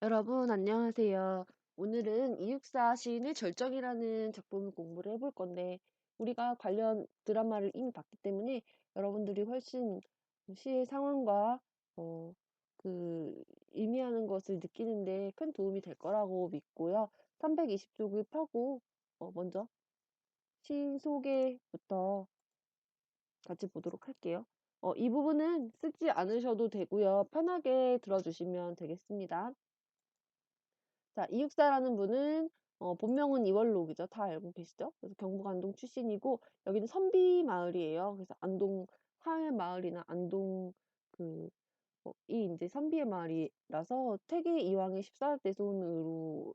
여러분 안녕하세요. 오늘은 이육사 시인의 절정이라는 작품을 공부를 해볼 건데 우리가 관련 드라마를 이미 봤기 때문에 여러분들이 훨씬 시의 상황과 어, 그 의미하는 것을 느끼는데 큰 도움이 될 거라고 믿고요. 320쪽을 펴고 먼저 시인 소개부터 같이 보도록 할게요. 이 부분은 쓰지 않으셔도 되고요. 편하게 들어주시면 되겠습니다. 자, 이육사라는 분은 본명은 이월록이죠. 다 알고 계시죠? 그래서 경북 안동 출신이고 여기는 선비 마을이에요. 그래서 안동 화해 마을이나 안동 그 이 이제 선비의 마을이라서 태계 이황의 14대손으로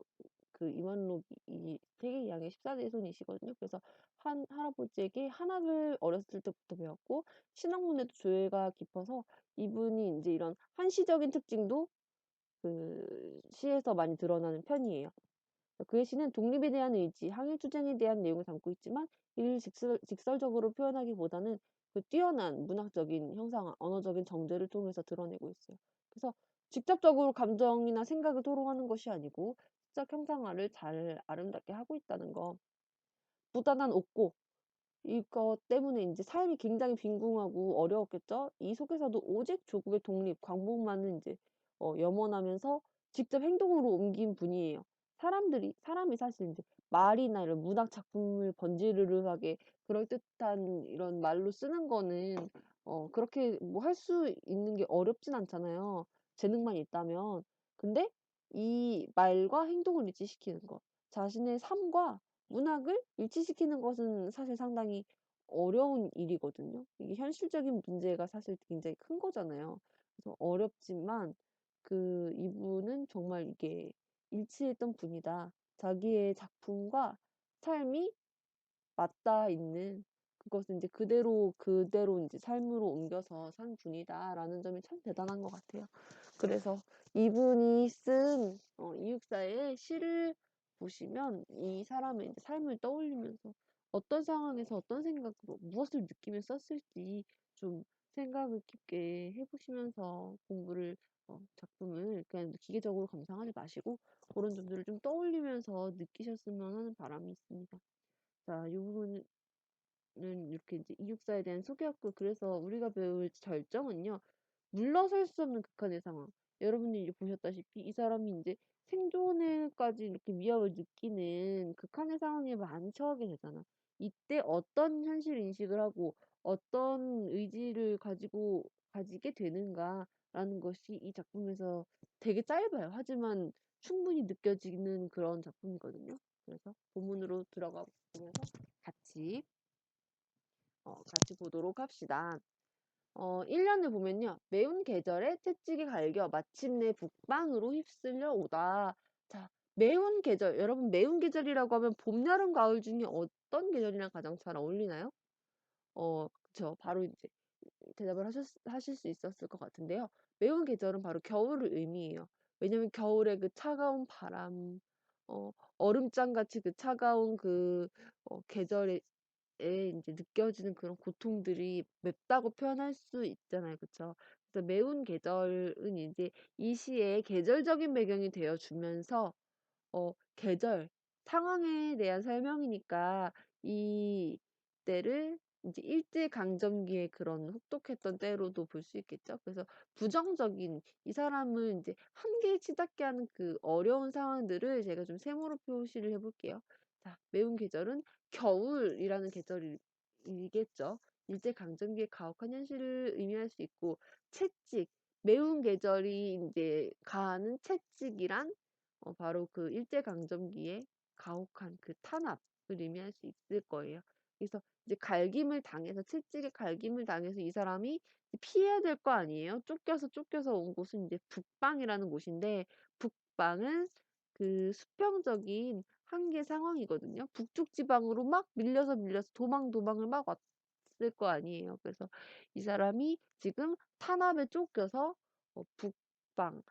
그 이원록이 태계 이황의 14대손이시거든요. 그래서 한 할아버지에게 한학을 어렸을 때부터 배웠고 신학문에도 조예가 깊어서 이분이 이제 이런 한시적인 특징도 그 시에서 많이 드러나는 편이에요. 그의 시는 독립에 대한 의지, 항일 투쟁에 대한 내용을 담고 있지만 이를 직설적으로 표현하기보다는 그 뛰어난 문학적인 형상, 언어적인 정제를 통해서 드러내고 있어요. 그래서 직접적으로 감정이나 생각을 토로하는 것이 아니고 시적 형상화를 잘 아름답게 하고 있다는 거. 무단한 옥고, 이것 때문에 인제 삶이 굉장히 빈궁하고 어려웠겠죠. 이 속에서도 오직 조국의 독립, 광복만을 인제 염원하면서 직접 행동으로 옮긴 분이에요. 사람이 사실 인제 말이나 이런 문학 작품을 번지르르하게 그럴듯한 이런 말로 쓰는 거는 그렇게 뭐 할 수 있는 게 어렵진 않잖아요, 재능만 있다면. 근데 이 말과 행동을 일치시키는 것, 자신의 삶과 문학을 일치시키는 것은 사실 상당히 어려운 일이거든요. 이게 현실적인 문제가 사실 굉장히 큰 거잖아요. 그래서 어렵지만 이분은 정말 이게 일치했던 분이다. 자기의 작품과 삶이 맞닿아 있는 그것을 이제 그대로 인제 삶으로 옮겨서 산 분이다라는 점이 참 대단한 것 같아요. 그래서 이분이 쓴 이육사의 시를 보시면 이 사람의 이제 삶을 떠올리면서 어떤 상황에서 어떤 생각으로 무엇을 느끼며 썼을지 좀 생각을 깊게 해 보시면서 공부를 작품을 그냥 기계적으로 감상하지 마시고 고런 점들을 좀 떠올리면서 느끼셨으면 하는 바람이 있습니다. 자, 이 부분은 이렇게 이제 이육사에 대한 소개였고, 그래서 우리가 배울 절정은요, 물러설 수 없는 극한의 상황. 여러분이 이제 보셨다시피 이 사람이 이제 생존에까지 이렇게 위협을 느끼는 극한의 상황에 많이 처하게 되잖아. 이때 어떤 현실 인식을 하고 어떤 의지를 가지게 되는가라는 것이 이 작품에서 되게 짧아요. 하지만 충분히 느껴지는 그런 작품이거든요. 그래서 본문으로 들어가 보면서 같이 같이 보도록 합시다. 1년을 보면요. 매운 계절에 채찍이 갈겨 마침내 북방으로 휩쓸려 오다. 자, 매운 계절. 여러분, 매운 계절이라고 하면 봄, 여름, 가을 중에 어떤 계절이랑 가장 잘 어울리나요? 그쵸. 바로 이제 대답을 하실 수 있었을 것 같은데요. 매운 계절은 바로 겨울을 의미해요. 왜냐면 겨울에 그 차가운 바람, 얼음장같이 그 차가운 계절에 인제 느껴지는 그런 고통들이 맵다고 표현할 수 있잖아요. 그쵸? 그래서 매운 계절은 이제 이 시의 계절적인 배경이 되어 주면서 계절, 상황에 대한 설명이니까 이때를 인제 일제강점기의 그런 혹독했던 때로도 볼 수 있겠죠. 그래서 부정적인 이 사람을 인제 한계에 치닫게 하는 그 어려운 상황들을 제가 좀 세모로 표시를 해 볼게요. 자, 매운 계절은 겨울이라는 계절이겠죠. 일제강점기의 가혹한 현실을 의미할 수 있고, 채찍, 매운 계절이 인제 가하는 채찍이란 바로 그 일제강점기의 가혹한 그 탄압을 의미할 수 있을 거예요. 그래서 이제 갈김을 당해서 채찍에 갈김을 당해서 이 사람이 피해야 될 거 아니에요. 쫓겨서 온 곳은 이제 북방이라는 곳인데, 북방은 그 수평적인 한계 상황이거든요. 북쪽 지방으로 막 밀려서 도망을 막 왔을 거 아니에요. 그래서 이 사람이 지금 탄압에 쫓겨서 북방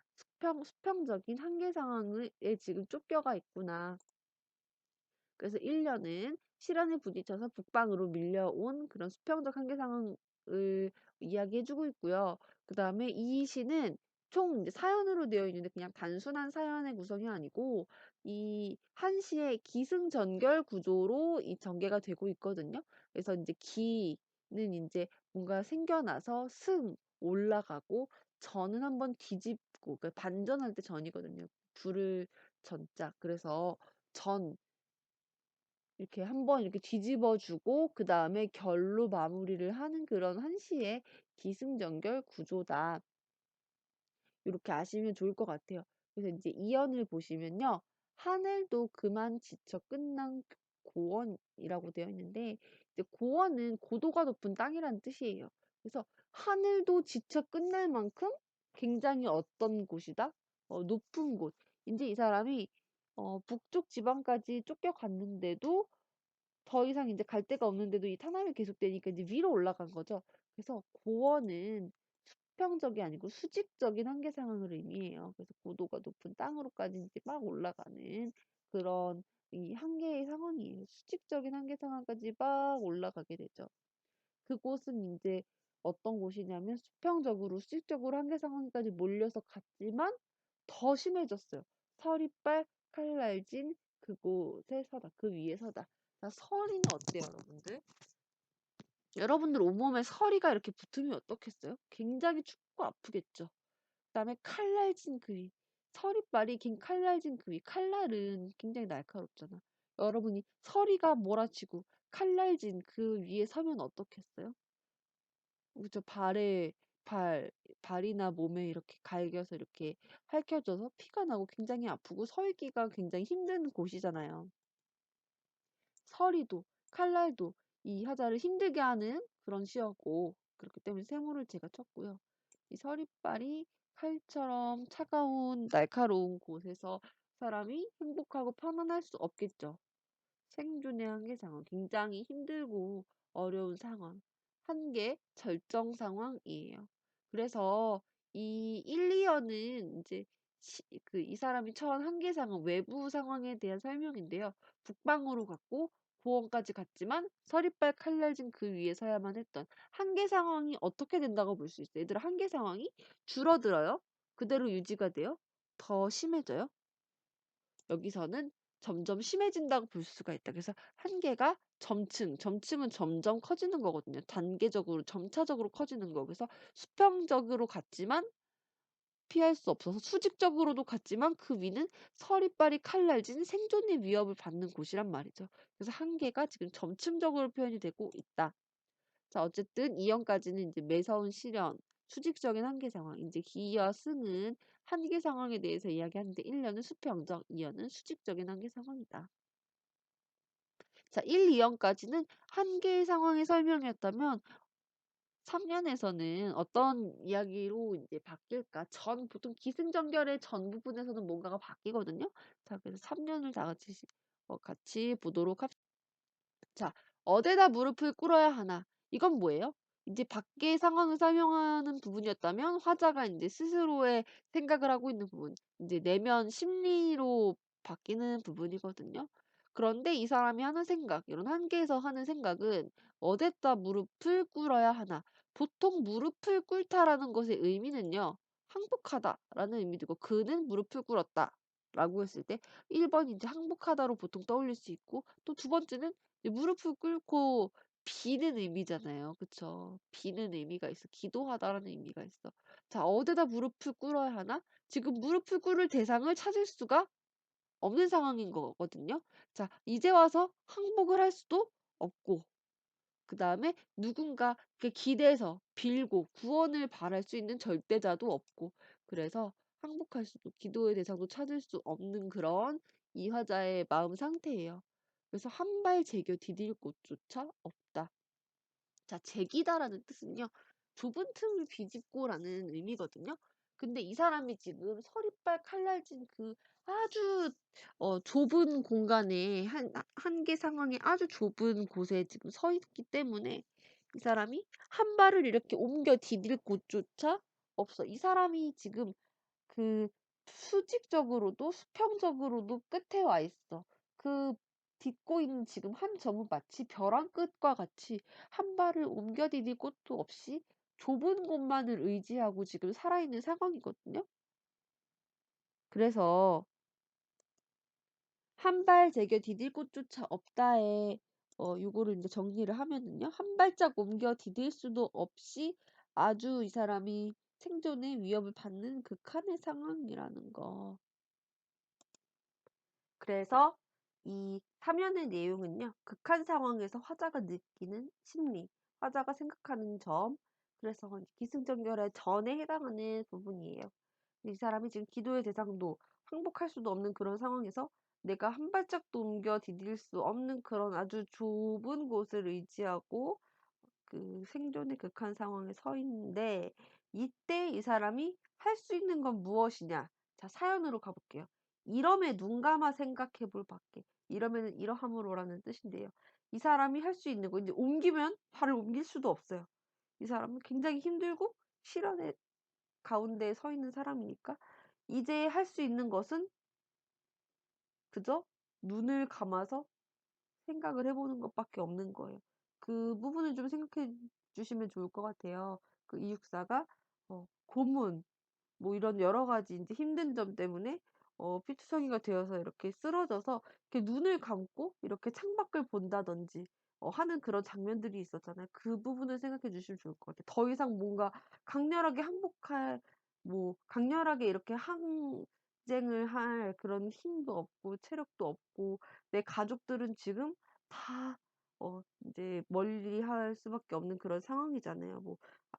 수평적인 한계 상황에 지금 쫓겨가 있구나. 그래서 1년은 시련에 부딪혀서 북방으로 밀려온 그런 수평적 한계 상황을 이야기해 주고 있고요. 그다음에 이 시는 총 이제 사연으로 되어 있는데 그냥 단순한 사연의 구성이 아니고 이 한시의 기승전결 구조로 이 전개가 되고 있거든요. 그래서 이제 기는 이제 뭔가 생겨나서 승 올라가고 전은 한번 뒤집고 그 반전할 때 전이거든요. 불을 전자. 그래서 전 이렇게 한번 이렇게 뒤집어 주고 그다음에 결로 마무리를 하는 그런 한시의 기승전결 구조다. 요렇게 아시면 좋을 것 같아요. 그래서 인제 이연을 보시면요. 하늘도 그만 지쳐 끝난 고원이라고 되어 있는데 이제 고원은 고도가 높은 땅이라는 뜻이에요. 그래서 하늘도 지쳐 끝날 만큼 굉장히 어떤 곳이다? 높은 곳. 인제 이 사람이 북쪽 지방까지 쫓겨갔는데도 더 이상 인제 갈 데가 없는데도 이 탄압이 계속되니까 이제 위로 올라간 거죠. 그래서 고원은 수평적이 아니고 수직적인 한계 상황을 의미해요. 그래서 고도가 높은 땅으로까지 이제 막 올라가는 그런 이 한계의 상황이에요. 수직적인 한계 상황까지 막 올라가게 되죠. 그곳은 인제 어떤 곳이냐면 수평적으로 수직적으로 한계 상황까지 몰려서 갔지만 더 심해졌어요. 서리빨 칼날진 그곳에 서다. 그 위에 서다. 자, 서리는 어때요, 여러분들? 여러분들 온몸에 서리가 이렇게 붙으면 어떻겠어요? 굉장히 춥고 아프겠죠. 그다음에 칼날진 그 위. 서리빨이 긴 칼날진 그 위. 칼날은 굉장히 날카롭잖아. 여러분이 서리가 몰아치고 칼날진 그 위에 서면 어떻겠어요? 그죠? 발, 발이나 몸에 이렇게 갈겨서 이렇게 핥혀져서 피가 나고 굉장히 아프고 설기가 굉장히 힘든 곳이잖아요. 서리도, 칼날도 이 하자를 힘들게 하는 그런 시어고, 그렇기 때문에 세모를 제가 쳤고요. 이 서리빨이 칼처럼 차가운 날카로운 곳에서 사람이 행복하고 편안할 수 없겠죠. 생존의 한계 상황, 굉장히 힘들고 어려운 상황, 한계 절정 상황이에요. 그래서 이 1, 2연은 이제 그 이 사람이 처한 한계 상황, 외부 상황에 대한 설명인데요. 북방으로 갔고 고원까지 갔지만 서리빨 칼날진 그 위에 서야만 했던 한계 상황이 어떻게 된다고 볼 수 있어요? 얘들아, 한계 상황이 줄어들어요? 그대로 유지가 돼요? 더 심해져요? 여기서는 점점 심해진다고 볼 수가 있다. 그래서 한계가 점층은 점점 커지는 거거든요. 단계적으로, 점차적으로 커지는 거. 그래서 수평적으로 갔지만 피할 수 없어서 수직적으로도 갔지만 그 위는 서리빨이 칼날진 생존의 위협을 받는 곳이란 말이죠. 그래서 한계가 지금 점층적으로 표현이 되고 있다. 자, 어쨌든 2연까지는 이제 매서운 시련, 수직적인 한계 상황, 이제 기와 승은 한계 상황에 대해서 이야기하는데 1년은 수평적, 2년은 수직적인 한계 상황이다. 자, 1, 2연까지는 한계 상황의 설명이었다면 3년에서는 어떤 이야기로 이제 바뀔까? 보통 기승전결의 전 부분에서는 뭔가가 바뀌거든요. 자, 그래서 3년을 다 같이 같이 보도록 합시다. 자, 어디다 무릎을 꿇어야 하나? 이건 뭐예요? 이제 밖의 상황을 설명하는 부분이었다면 화자가 이제 스스로의 생각을 하고 있는 부분, 이제 내면 심리로 바뀌는 부분이거든요. 그런데 이 사람이 하는 생각, 이런 한계에서 하는 생각은 어디다 무릎을 꿇어야 하나? 보통 무릎을 꿇다라는 것의 의미는요, 항복하다라는 의미도 있고, 그는 무릎을 꿇었다. 라고 했을 때 1번 이제 항복하다로 보통 떠올릴 수 있고, 또 두 번째는 무릎을 꿇고 비는 의미잖아요. 그쵸? 비는 의미가 있어. 기도하다라는 의미가 있어. 자, 어디다 무릎을 꿇어야 하나? 지금 무릎을 꿇을 대상을 찾을 수가 없는 상황인 거거든요. 자, 이제 와서 항복을 할 수도 없고, 그 다음에 누군가 그 기대서 빌고 구원을 바랄 수 있는 절대자도 없고, 그래서 항복할 수도 기도의 대상도 찾을 수 없는 그런 이 화자의 마음 상태예요. 그래서 한 발 제겨 디딜 곳조차 없다. 자, 제기다라는 뜻은요, 좁은 틈을 비집고라는 의미거든요. 근데 이 사람이 지금 서리빨 칼날진 그 아주 좁은 공간에 한계 상황에 아주 좁은 곳에 지금 서 있기 때문에 이 사람이 한 발을 이렇게 옮겨 디딜 곳조차 없어. 이 사람이 지금 그 수직적으로도 수평적으로도 끝에 와 있어. 그 딛고 있는 지금 한 점은 마치 벼랑 끝과 같이 한 발을 옮겨 디딜 곳도 없이 좁은 곳만을 의지하고 지금 살아있는 상황이거든요. 그래서 한 발 제겨 디딜 곳조차 없다에 요거를 인제 정리를 하면은요. 한 발짝 옮겨 디딜 수도 없이 아주 이 사람이 생존의 위협을 받는 극한의 상황이라는 거. 그래서 이 사면의 내용은요. 극한 상황에서 화자가 느끼는 심리, 화자가 생각하는 점, 그래서 이제 기승전결의 전에 해당하는 부분이에요. 이 사람이 지금 기도의 대상도 항복할 수도 없는 그런 상황에서 내가 한 발짝도 옮겨 디딜 수 없는 그런 아주 좁은 곳을 의지하고 그 생존의 극한 상황에 서 있는데 이때 이 사람이 할 수 있는 건 무엇이냐? 자, 사연으로 가볼게요. 이러면 눈 감아 생각해 볼 밖에. 이러면은 이러함으로라는 뜻인데요. 이 사람이 할 수 있는 거 이제 옮기면 발을 옮길 수도 없어요. 이 사람은 굉장히 힘들고 실현의 가운데 서 있는 사람이니까 이제 할 수 있는 것은 그저 눈을 감아서 생각을 해 보는 것밖에 없는 거예요. 그 부분을 좀 생각해 주시면 좋을 것 같아요. 그 이육사가 고문 뭐 이런 여러 가지 인제 힘든 점 때문에 피투성이가 되어서 이렇게 쓰러져서 이렇게 눈을 감고 이렇게 창밖을 본다든지 하는 그런 장면들이 있었잖아요. 그 부분을 생각해 주시면 좋을 것 같아요. 더 이상 뭔가 강렬하게 항복할 뭐 강렬하게 이렇게 항쟁을 할 그런 힘도 없고 체력도 없고 내 가족들은 지금 다 인제 멀리할 수밖에 없는 그런 상황이잖아요. 뭐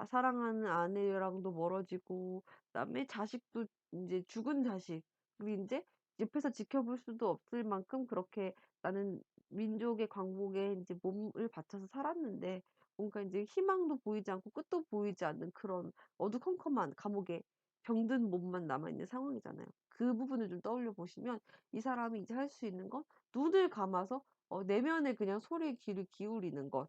사랑하는 아내랑도 멀어지고 그다음에 자식도 인제 죽은 자식 그리고 인제 옆에서 지켜볼 수도 없을 만큼 그렇게 나는 민족의 광복에 인제 몸을 바쳐서 살았는데 뭔가 인제 희망도 보이지 않고 끝도 보이지 않는 그런 어두컴컴한 감옥에 병든 몸만 남아 있는 상황이잖아요. 그 부분을 좀 떠올려 보시면 이 사람이 이제 할 수 있는 건 눈을 감아서 내면의 그냥 소리에 귀를 기울이는 것.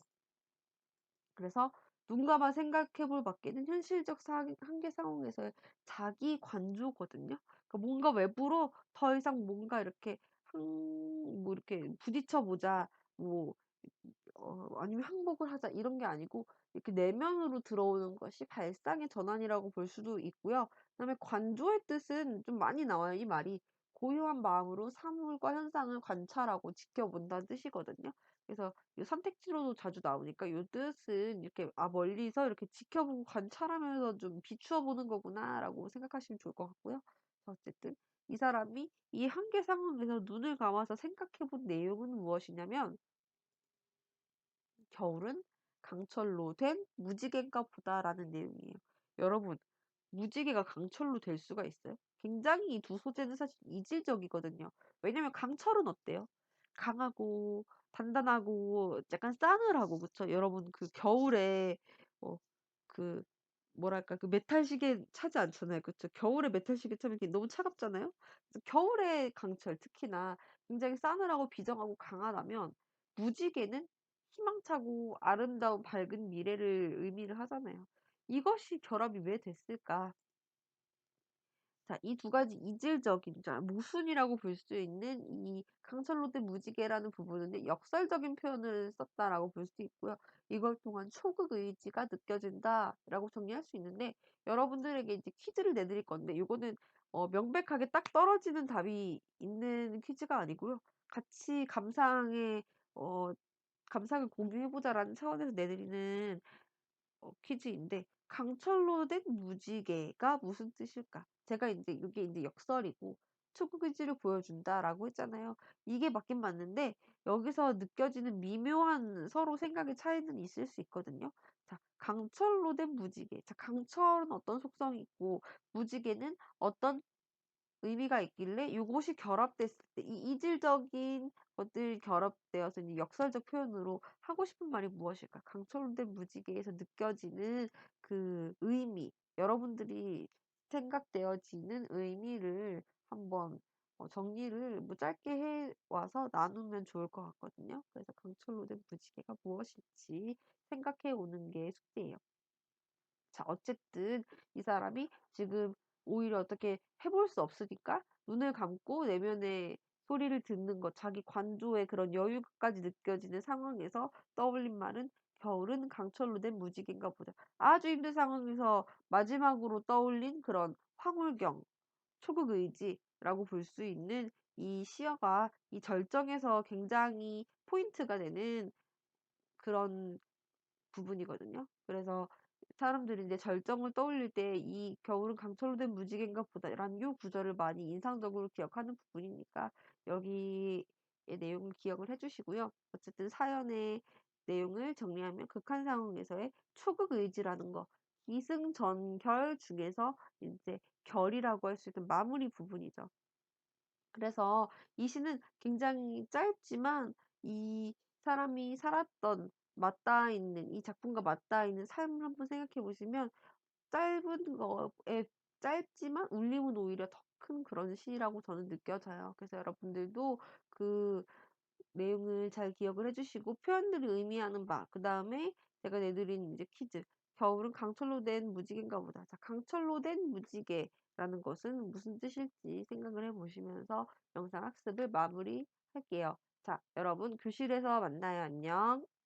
그래서 눈 감아 생각해 볼 밖에는 현실적 한계 상황에서의 자기 관조거든요. 그러니까 뭔가 외부로 더 이상 뭔가 이렇게 뭐 이렇게 부딪혀 보자, 뭐 아니면 항복을 하자 이런 게 아니고 이렇게 내면으로 들어오는 것이 발상의 전환이라고 볼 수도 있고요. 그다음에 관조의 뜻은 좀 많이 나와요, 이 말이. 고요한 마음으로 사물과 현상을 관찰하고 지켜본다는 뜻이거든요. 그래서 이 선택지로도 자주 나오니까 요 뜻은 이렇게 '아 멀리서 이렇게 지켜보고 관찰하면서 좀 비추어 보는 거구나.'라고 생각하시면 좋을 것 같고요. 어쨌든 이 사람이 이 한계 상황에서 눈을 감아서 생각해 본 내용은 무엇이냐면 겨울은 강철로 된 무지개인가 보다라는 내용이에요. 여러분, 무지개가 강철로 될 수가 있어요? 굉장히 이 두 소재는 사실 이질적이거든요. 왜냐면 강철은 어때요? 강하고 단단하고 약간 싸늘하고 그쵸? 여러분 그 겨울에 어 그 뭐랄까 그 메탈 시계 차지 않잖아요. 그쵸? 겨울에 메탈 시계 차면 이게 너무 차갑잖아요. 그래서 겨울의 강철 특히나 굉장히 싸늘하고 비정하고 강하다면 무지개는 희망차고 아름다운 밝은 미래를 의미를 하잖아요. 이것이 결합이 왜 됐을까? 자, 이 두 가지 이질적인 자 모순이라고 볼 수 있는 이 강철로된 무지개라는 부분은 역설적인 표현을 썼다라고 볼 수 있고요. 이걸 통한 초극 의지가 느껴진다라고 정리할 수 있는데 여러분들에게 이제 퀴즈를 내드릴 건데 요거는 명백하게 딱 떨어지는 답이 있는 퀴즈가 아니고요. 같이 어 감상을 공유해 보자라는 차원에서 내드리는 퀴즈인데 강철로 된 무지개가 무슨 뜻일까? 제가 인제 이게 인제 역설이고 축구 기지를 보여준다라고 했잖아요. 이게 맞긴 맞는데 여기서 느껴지는 미묘한 서로 생각의 차이는 있을 수 있거든요. 자, 강철로 된 무지개. 자, 강철은 어떤 속성이 있고 무지개는 어떤 의미가 있길래 요것이 결합됐을 때 이 이질적인 것들이 결합되어서 이제 역설적 표현으로 하고 싶은 말이 무엇일까? 강철된 무지개에서 느껴지는 그 의미, 여러분들이 생각되어지는 의미를 한번 정리를 뭐 짧게 해 와서 나누면 좋을 것 같거든요. 그래서 강철로 된 무지개가 무엇일지 생각해 오는 게 숙제예요. 자, 어쨌든 이 사람이 지금 오히려 어떻게 해볼 수 없으니까 눈을 감고 내면의 소리를 듣는 것, 자기 관조의 그런 여유까지 느껴지는 상황에서 떠올린 말은 겨울은 강철로 된 무지개인가 보다. 아주 힘든 상황에서 마지막으로 떠올린 그런 황홀경, 초극의지라고 볼 수 있는 이 시어가 이 절정에서 굉장히 포인트가 되는 그런 부분이거든요. 그래서 사람들이 이제 절정을 떠올릴 때 이 겨울은 강철로 된 무지개인가 보다라는 요 구절을 많이 인상적으로 기억하는 부분이니까 여기의 내용을 기억을 해 주시고요. 어쨌든 사연의 내용을 정리하면 극한 상황에서의 초극 의지라는 거, 기승전결 중에서 이제 결이라고 할 수 있는 마무리 부분이죠. 그래서 이 시는 굉장히 짧지만 이 사람이 살았던 맞닿아 있는 이 작품과 맞닿아 있는 삶을 한번 생각해 보시면 짧은 거에 짧지만 울림은 오히려 더 큰 그런 시라고 저는 느껴져요. 그래서 여러분들도 그 내용을 잘 기억을 해 주시고 표현들이 의미하는 바 그다음에 제가 내드린 이제 퀴즈. 겨울은 강철로 된 무지개인가 보다. 자, 강철로 된 무지개라는 것은 무슨 뜻일지 생각을 해 보시면서 영상 학습을 마무리할게요. 자, 여러분 교실에서 만나요. 안녕.